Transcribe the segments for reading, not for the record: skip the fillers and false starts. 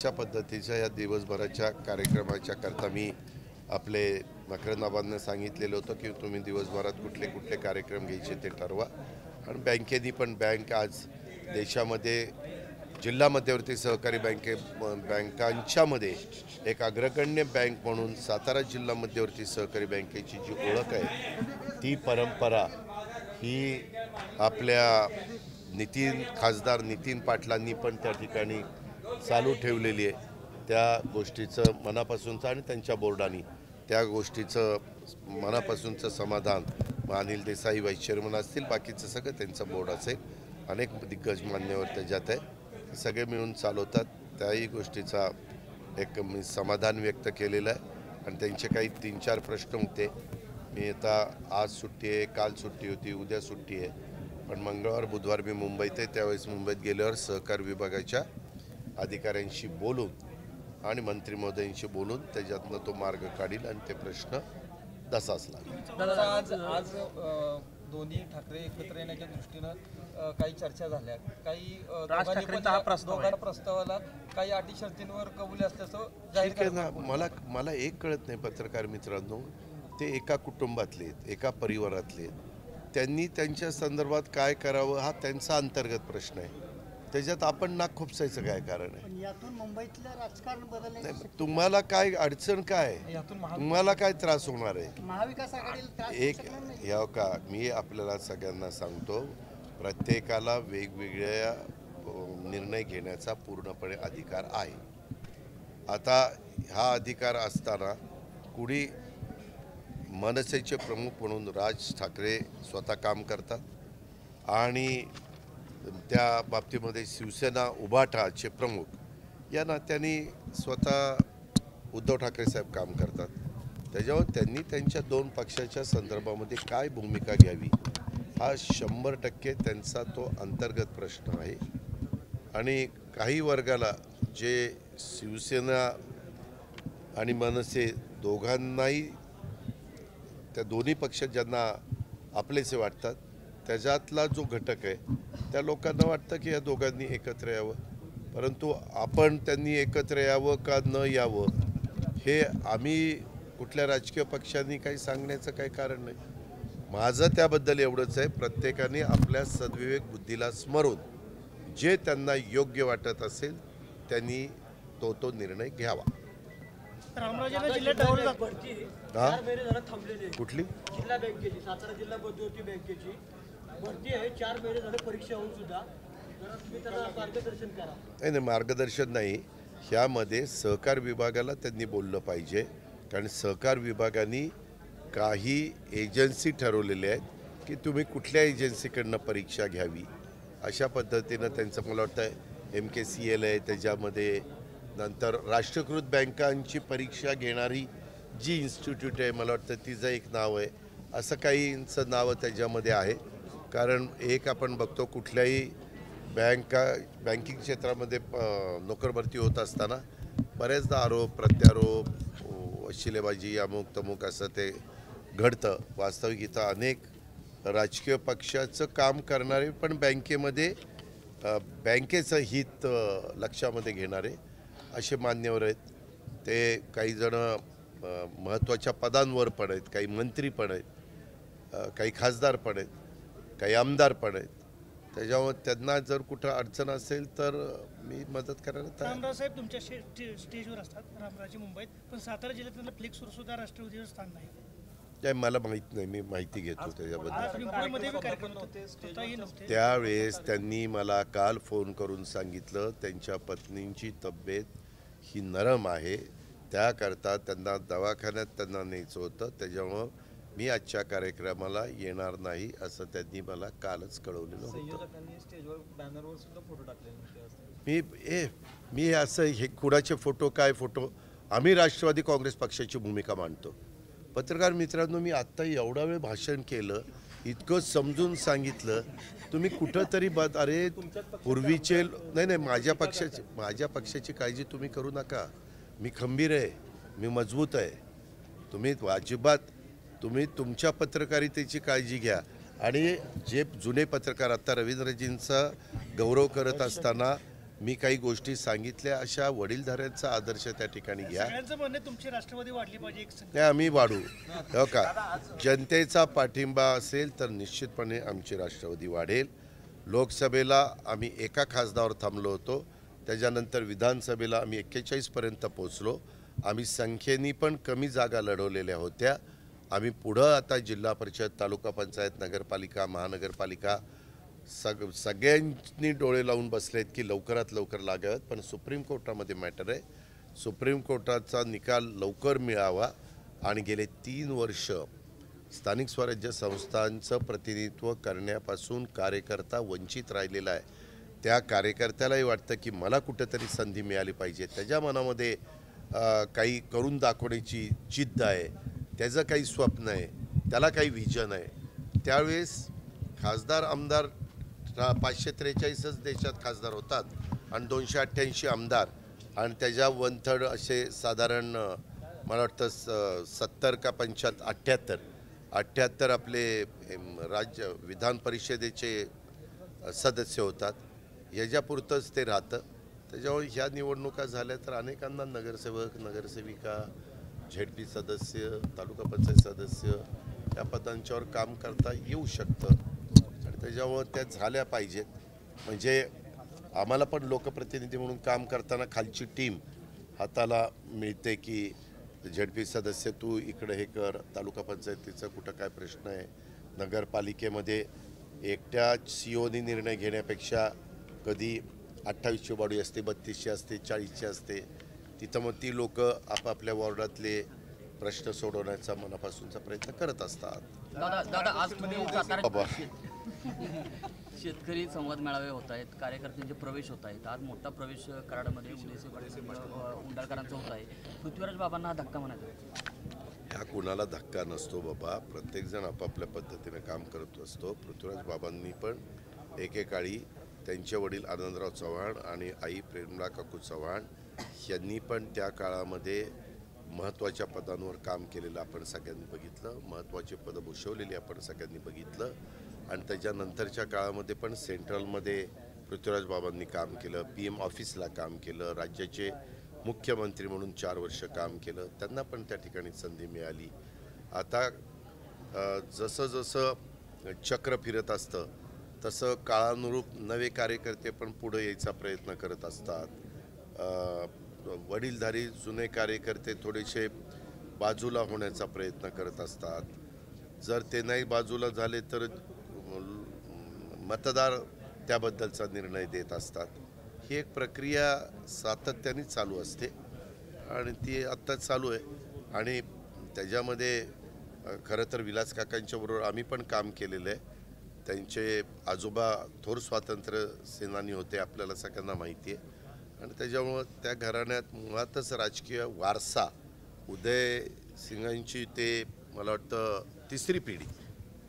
अशा पद्धतीच्या या दिवसभराच्या कार्यक्रमाच्या करता मी आपले मकरंदाबांना सांगितलेलं होतं की तुम्ही दिवसभरात कुठले कुठले कार्यक्रम घ्यायचे ते ठरवा. आणि बँकेनी पण बँक आज देशामध्ये जिल्हा मध्यवर्ती सहकारी बँकांच्यामध्ये एक अग्रगण्य बँक म्हणून सातारा जिल्हा मध्यवर्ती सहकारी बँकेची जी ओळख आहे ती परंपरा ही आपल्या खासदार नितीन पाटलांनी पण त्या ठिकाणी चालू ठेवलेली आहे. त्या गोष्टीचं मनापासूनचं आणि त्यांच्या बोर्डाने त्या गोष्टीचं मनापासूनचं समाधान अनिल देसाई व्हाईस चेअरमन असतील, बाकीचं सगळं त्यांचं बोर्ड असेल, अनेक दिग्गज मान्यवर त्याच्यात आहे, सगळे मिळून चालवतात. त्याही गोष्टीचा एक मी समाधान व्यक्त केलेलं आहे. आणि त्यांचे काही 3-4 प्रश्न होते. मी आता आज सुट्टी आहे, काल सुट्टी होती, उद्या सुट्टी आहे, पण मंगळवार बुधवार मी मुंबईत आहे. त्यावेळेस मुंबईत गेल्यावर सहकार विभागाच्या अधिकाऱ्यांशी बोलून आणि मंत्री महोदयांशी बोलून त्याच्यातनं तो मार्ग काढील आणि ते प्रश्न तसाच लागेल. आज दोन्ही ठाकरे एकत्र येण्याच्या दृष्टीनं काही चर्चा झाल्या. काही प्रस्तावाला काही अटी शर्तींवर कबुली असल्याचं ठीक आहे ना. मला एक कळत नाही पत्रकार मित्रांनो, ते एका कुटुंबातले आहेत, एका परिवारातले आहेत. त्यांनी त्यांच्या संदर्भात काय करावं हा त्यांचा अंतर्गत प्रश्न आहे. त्याच्यात आपण नाक खुपसायचं काय कारण आहे? यातून मुंबईतलं राजकारण बदलले. तुम्हाला काय अडचण काय, तुम्हाला काय त्रास होणार आहे? महाविकास आघाडीला एक ह्या का मी आपल्याला सगळ्यांना सांगतो, प्रत्येकाला वेगवेगळ्या निर्णय घेण्याचा पूर्णपणे अधिकार आहे. आता हा अधिकार असताना कुणी मनसेचे प्रमुख म्हणून राज ठाकरे स्वतः काम करतात आणि त्या बाबतीमध्ये शिवसेना उभाटाचे प्रमुख या नात्याने स्वतः उद्धव ठाकरे साहेब काम करतात. त्याच्यावर त्यांनी त्यांच्या 2 पक्षाच्या संदर्भामध्ये काय भूमिका घ्यावी हा 100% त्यांचा तो अंतर्गत प्रश्न आहे. आणि काही वर्गाला जे शिवसेना आणि मनसे दोघांनाही त्या दोन्ही पक्ष ज्यांना आपलेसे वाटतात त्याच्यातला जो घटक आहे त्या लोकांना वाटतं की या दोघांनी एकत्र यावं, परंतु आपण त्यांनी एकत्र यावं का न यावं हे आम्ही कुठल्या राजकीय पक्षांनी काही सांगण्याचं काही कारण नाही. माझं त्याबद्दल एवढंच आहे, प्रत्येकाने आपल्या सद्विवेक बुद्धीला स्मरून जे त्यांना योग्य वाटत असेल त्यांनी तो निर्णय घ्यावा. कुठली जिल्हा बँकेची, सातारा जिल्हा मध्यवर्ती बँकेची भरती आहे. 4 महिने झाले परीक्षा होऊन सुद्धा. तुम्ही त्यांना मार्गदर्शन करा. नाही, मार्गदर्शन नाही, ह्यामध्ये सहकार विभागाला त्यांनी बोललं पाहिजे. कारण सहकार विभागाने काही एजन्सी ठरवलेल्या आहेत की तुम्ही कुठल्या एजन्सीकडनं परीक्षा घ्यावी अशा पद्धतीनं त्यांचं मला वाटतं MKCL आहे, त्याच्यामध्ये नंतर राष्ट्रीयकृत बँकांची परीक्षा घेणारी जी इन्स्टिट्यूट आहे मला वाटतं तिचं एक नाव आहे, असं काहींचं नावं त्याच्यामध्ये आहे. कारण एक आपण बघतो कुठल्याही बँकिंग क्षेत्रामध्ये नोकर भरती होत असताना बऱ्याचदा आरोप प्रत्यारोप शिलेबाजी अमुक तमुक असं ते घडतं. वास्तविक इथं अनेक राजकीय पक्षाचं काम करणारे पण बँकेमध्ये बँकेचं हित लक्षामध्ये घेणारे असे मान्यवर आहेत. ते काही जण महत्त्वाच्या पदांवर पण आहेत, काही मंत्री पण आहेत, काही खासदार पण आहेत, काही आमदार पण आहेत. त्याच्यामुळे त्यांना जर कुठं अडचण असेल तर मी मदत करायला तयार. रामराव साहेब तुमच्या स्टेजवर असतात, रामरावजी मुंबईत, पण सातारा जिल्ह्यात त्यांना फ्लेक्सवर सुद्धा राष्ट्रवादीवर स्थान नाही. काय मला माहीत नाही, मी माहिती घेतो त्याच्याबद्दल. त्यावेळेस त्यावेळेस त्यांनी मला काल फोन करून सांगितलं त्यांच्या पत्नींची तब्येत ही नरम आहे, त्याकरता त्यांना दवाखान्यात त्यांना न्यायचं होतं, त्याच्यामुळं मी आजच्या कार्यक्रमाला येणार नाही असं त्यांनी मला कालच कळवलेलं होतं. मी असं हे कुणाचे फोटो काय फोटो, आम्ही राष्ट्रवादी काँग्रेस पक्षाची भूमिका मांडतो. पत्रकार मित्रांनो, मी आत्ता एवढा वेळ भाषण केलं, इतकं समजून सांगितलं, तुम्ही कुठंतरी अरे पूर्वीचे नाही माझ्या पक्षाची काळजी तुम्ही करू नका. मी खंबीर आहे, मी मजबूत आहे. तुम्ही अजिबात तुम्ही तुमच्या पत्रकारितेची काळजी घ्या. आणि जे जुने पत्रकार आता रवींद्रजींचा गौरव करत असताना मी काही गोष्टी सांगितल्या, अशा वडीलधाऱ्यांचा आदर्श त्या ठिकाणी घ्या. सगळ्यांचं म्हणणं आहे तुमची राष्ट्रवादी वाढली पाहिजे एक नाही, आम्ही वाढू. हो का, जनतेचा पाठिंबा असेल तर निश्चितपणे आमची राष्ट्रवादी वाढेल. लोकसभेला आम्ही एका खासदारावर थांबलो होतो, त्याच्यानंतर विधानसभेला आम्ही 41 पर्यंत पोहोचलो. आम्ही संख्येने पण कमी जागा लढवलेल्या होत्या. आम्ही पुढं आता जिल्हा परिषद, तालुका पंचायत, नगरपालिका, महानगरपालिका सगळ्यांनी डोळे लावून बसलेत की लवकरात लवकर लागावेत. पण सुप्रीम कोर्टामध्ये मॅटर आहे. सुप्रीम कोर्टाचा निकाल लवकर मिळावा. आणि गेले 3 वर्ष स्थानिक स्वराज्य संस्थांचं प्रतिनिधित्व करण्यापासून कार्यकर्ता वंचित राहिलेला आहे. त्या कार्यकर्त्यालाही वाटतं की मला कुठेतरी संधी मिळाली पाहिजे. त्याच्या मनामध्ये काही करून दाखवण्याची जिद्द आहे, त्याचं काही स्वप्न आहे, त्याला काही व्हिजन आहे. त्यावेळेस खासदार आमदार 543च देशात खासदार होतात आणि 288 आमदार आणि त्याच्या 1/3 असे साधारण मला वाटतं 70 का 78 आपले राज्य विधान परिषदेचे सदस्य होतात. ह्याच्यापुरतंच ते राहतं. त्याच्यामुळे ह्या निवडणुका झाल्या तर अनेकांना नगरसेवक, नगरसेविका, झेडपी सदस्य, तालुका पंचायत सदस्य या पदांच्यावर काम करता येऊ शकतं आणि त्याच्यामुळं त्या झाल्या पाहिजेत. म्हणजे आम्हाला पण लोकप्रतिनिधी म्हणून काम करताना खालची टीम हाताला मिळते की झेडपी सदस्य तू इकडे हे कर, तालुका पंचायतीचा कुठं काय प्रश्न आहे, नगरपालिकेमध्ये एकट्या CEOनी निर्णय घेण्यापेक्षा कधी 28ची बॉडी असते, 32ची असते, 40ची असते, तिथं मग ती लोक आपापल्या वॉर्डातले प्रश्न सोडवण्याचा मनापासूनचा प्रयत्न करत असतात. दादा आज तुम्ही बाबा शेतकरी संवाद मेळावे होत आहेत, कार्यकर्त्यांचे प्रवेश होत आहेत. आज मोठा प्रवेश कराडमध्ये उदयसे पाटील उंडाळकरांचा होत आहे. पृथ्वीराज बाबांना हा धक्का म्हणायचा. ह्या कुणाला धक्का नसतो बाबा. प्रत्येकजण आपापल्या पद्धतीने काम करत असतो. पृथ्वीराज बाबांनी पण एकेकाळी त्यांचे वडील आनंदराव चव्हाण आणि आई प्रेमला काकू चव्हाण यांनी पण त्या काळामध्ये महत्त्वाच्या पदांवर काम केलेलं आपण सगळ्यांनी बघितलं. महत्त्वाची पदं भूषवलेली आपण सगळ्यांनी बघितलं. आणि त्याच्यानंतरच्या काळामध्ये पण सेंट्रलमध्ये पृथ्वीराज बाबांनी काम केलं, PM ऑफिसला काम केलं, राज्याचे मुख्यमंत्री म्हणून 4 वर्ष काम केलं. त्यांना पण त्या ठिकाणी संधी मिळाली. आता जसं जसं चक्र फिरत असतं तसं काळानुरूप नवे कार्यकर्ते पण पुढे यायचा प्रयत्न करत असतात. वडीलधारी जुने कार्यकर्ते थोडेसे बाजूला होण्याचा प्रयत्न करत असतात. जर ते नाही बाजूला झाले तर मतदार त्याबद्दलचा निर्णय देत असतात. ही एक प्रक्रिया सातत्याने चालू असते आणि ती आत्ता चालू आहे. आणि त्याच्यामध्ये खरं तर विलास काकांच्या बरोबर आम्ही पण काम केलेलं आहे. त्यांचे आजोबा थोर स्वातंत्र्य सेनानी होते, आपल्याला सगळ्यांना माहिती आहे. आणि त्याच्यामुळं त्या घराण्यात मुळातच राजकीय वारसा उदय सिंगांची ते मला वाटतं 3री पिढी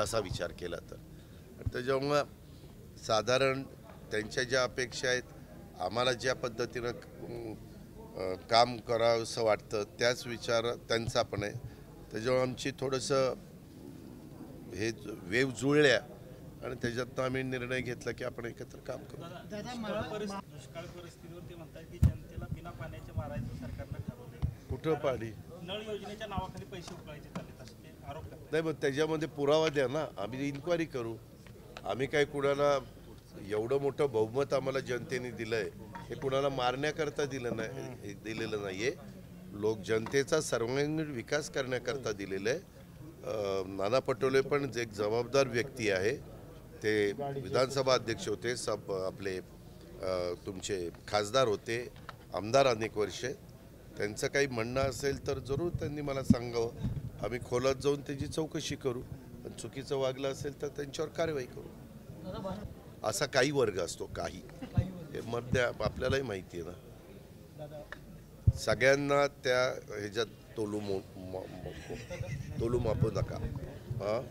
तसा विचार केला तर. आणि त्याच्यामुळं साधारण त्यांच्या ज्या अपेक्षा आहेत, आम्हाला ज्या पद्धतीनं काम करावंसं वाटतं त्याच विचार त्यांचा पण आहे. त्याच्यामुळे आमची थोडंसं हे वेव जुळल्या आणि त्याच्यातनं आम्ही निर्णय घेतला की आपण एकत्र काम करू. दुष्काळ परिस्थितीवर ते म्हणतात की जनतेला बिना पाण्याचे मारायचं सरकारनं ठरवले. कुठं पाणी? नळ योजनेच्या नावाखाली पैसे उकळायचे चाललेत असे ते आरोप करतात. नाही, मग त्याच्यामध्ये पुरावा द्या ना, आम्ही इन्क्वायरी करू. आम्ही काय कुणाला एवढं मोठं बहुमत आम्हाला जनतेने दिलं आहे, हे कुणाला मारण्याकरता दिलेलं नाही आहे. लोक जनतेचा सर्वांगीण विकास करण्याकरता दिलेलं आहे. नाना पटोले पण एक जबाबदार व्यक्ती आहे. ते विधानसभा अध्यक्ष होते, आपले तुमचे खासदार होते, आमदार अनेक वर्षे. त्यांचं काही म्हणणं असेल तर जरूर त्यांनी मला सांगावं. आम्ही खोलात जाऊन त्याची चौकशी करू. पण चुकीचं वागलं असेल तर त्यांच्यावर कारवाई करू. असा काही वर्ग असतो, काही हे मध्ये आपल्यालाही माहिती आहे ना. सगळ्यांना त्या ह्याच्यात तोलू मापू नका. हाँ,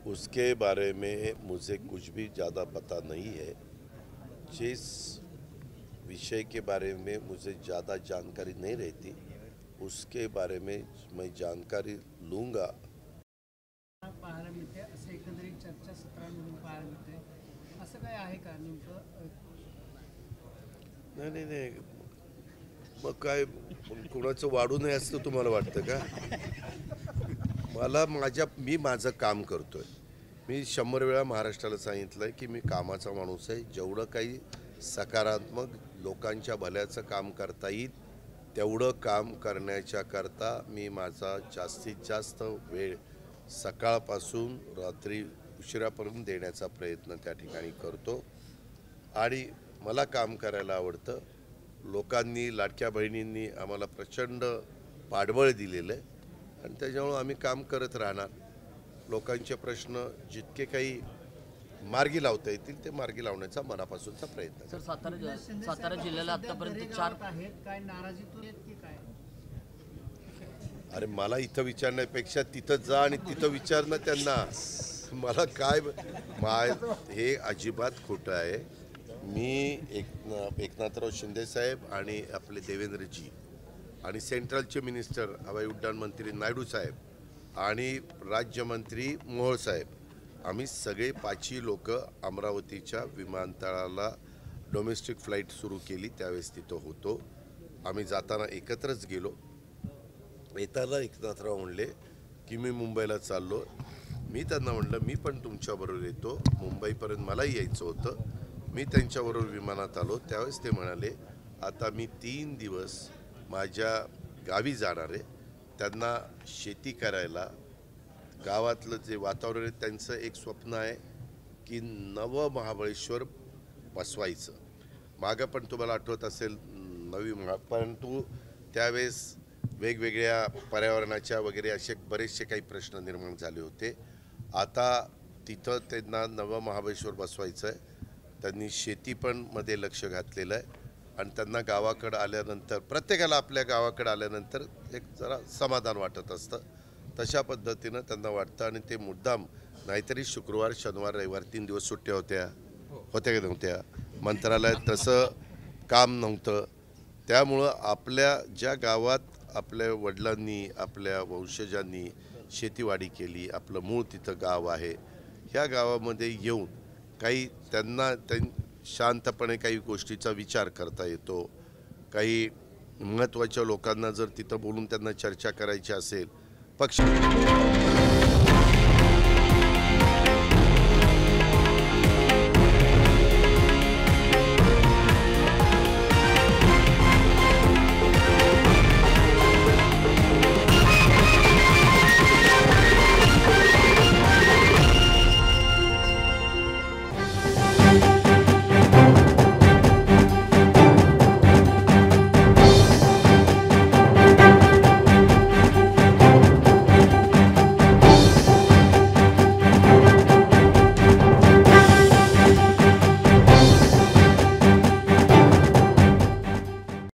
उसके बारे में मुझे कुछ भी ज़्यादा पता नहीं है. जिस विषय के बारे में मुझे ज़्यादा जानकारी नहीं रहती उसके बारे में मैं जानकारी लूँगा. पाहायला मिळते असं एकंदरीत चर्चासत्रांमधून पाहायला मिळते. असं काय आहे का नेमकं? नाही मग काय कोणाचं वाढू नये असं तुम्हाला वाटतं का? मी माझं काम करतोय. मी 100 वेळा महाराष्ट्राला सांगितलंय की मी कामाचा माणूस आहे. जेवढं काही सकारात्मक लोकांच्या भल्याचं काम करता येईल तेवढं काम करण्याच्या करता मी माझा जास्तीत जास्त वेळ सकाळपासून रात्री उशिरापर्यंत देण्याचा प्रयत्न त्या ठिकाणी करतो. आणि मला काम करायला आवडतं. लोकांनी, लाडक्या बहिणींनी आम्हाला प्रचंड पाठबळ दिलेलं आहे आणि त्याच्यामुळं आम्ही काम करत राहणार. लोकांचे प्रश्न जितके काही मार्गी लावता येतील ते मार्गी लावण्याचा मनापासूनचा प्रयत्न सर, सातारा जिल्ह्याला आतापर्यंत 4 आहेत काय नाराजीतून आहेत की काय? अरे मला इथं विचारण्यापेक्षा तिथं जा आणि तिथं विचारणं त्यांना. मला काय हे अजिबात खोटं आहे. मी एकनाथराव शिंदे साहेब आणि आपले देवेंद्रजी आणि सेंट्रलचे मिनिस्टर हवाई उड्डाण मंत्री नायडू साहेब आणि राज्यमंत्री मोहोळ साहेब, आम्ही सगळे 5 लोक अमरावतीच्या विमानतळाला डोमेस्टिक फ्लाईट सुरू केली त्यावेळेस तिथं होतो. आम्ही जाताना एकत्रच गेलो. येताना एकनाथराव म्हणले की मी मुंबईला चाललो. मी त्यांना म्हणलं मी पण तुमच्याबरोबर येतो. मुंबईपर्यंत मलाही यायचं होतं. मी त्यांच्याबरोबर विमानात आलो. त्यावेळेस ते म्हणाले आता मी 3 दिवस माझ्या गावी जाणार आहे. त्यांना शेती करायला, गावातलं जे वातावरण आहे त्यांचं एक स्वप्न आहे की नवं महाबळेश्वर बसवायचं. मागं पण तुम्हाला आठवत असेल परंतु त्यावेळेस वेगवेगळ्या पर्यावरणाच्या वगैरे असे बरेचसे काही प्रश्न निर्माण झाले होते. आता तिथं त्यांना नवं महाबळेश्वर बसवायचं आहे. त्यांनी शेती पण मध्ये लक्ष घातलेलं आहे आणि त्यांना गावाकडं आल्यानंतर, प्रत्येकाला आपल्या गावाकडं आल्यानंतर एक जरा समाधान वाटत असतं. तशा पद्धतीनं त्यांना वाटतं आणि ते मुद्दाम, नाहीतरी शुक्रवार, शनिवार, रविवार 3 दिवस सुट्ट्या होत्या का नव्हत्या? मंत्रालयात तसं काम नव्हतं. त्यामुळं आपल्या ज्या गावात आपल्या वडिलांनी, आपल्या वंशजांनी शेतीवाडी केली, आपलं मूळ तिथं गाव आहे, ह्या गावामध्ये येऊन काही त्यांना शांतपणे काही गोष्टीचा विचार करता येतो. काही महत्त्वाच्या लोकांना जर तिथं बोलून त्यांना चर्चा करायची असेल, पक्ष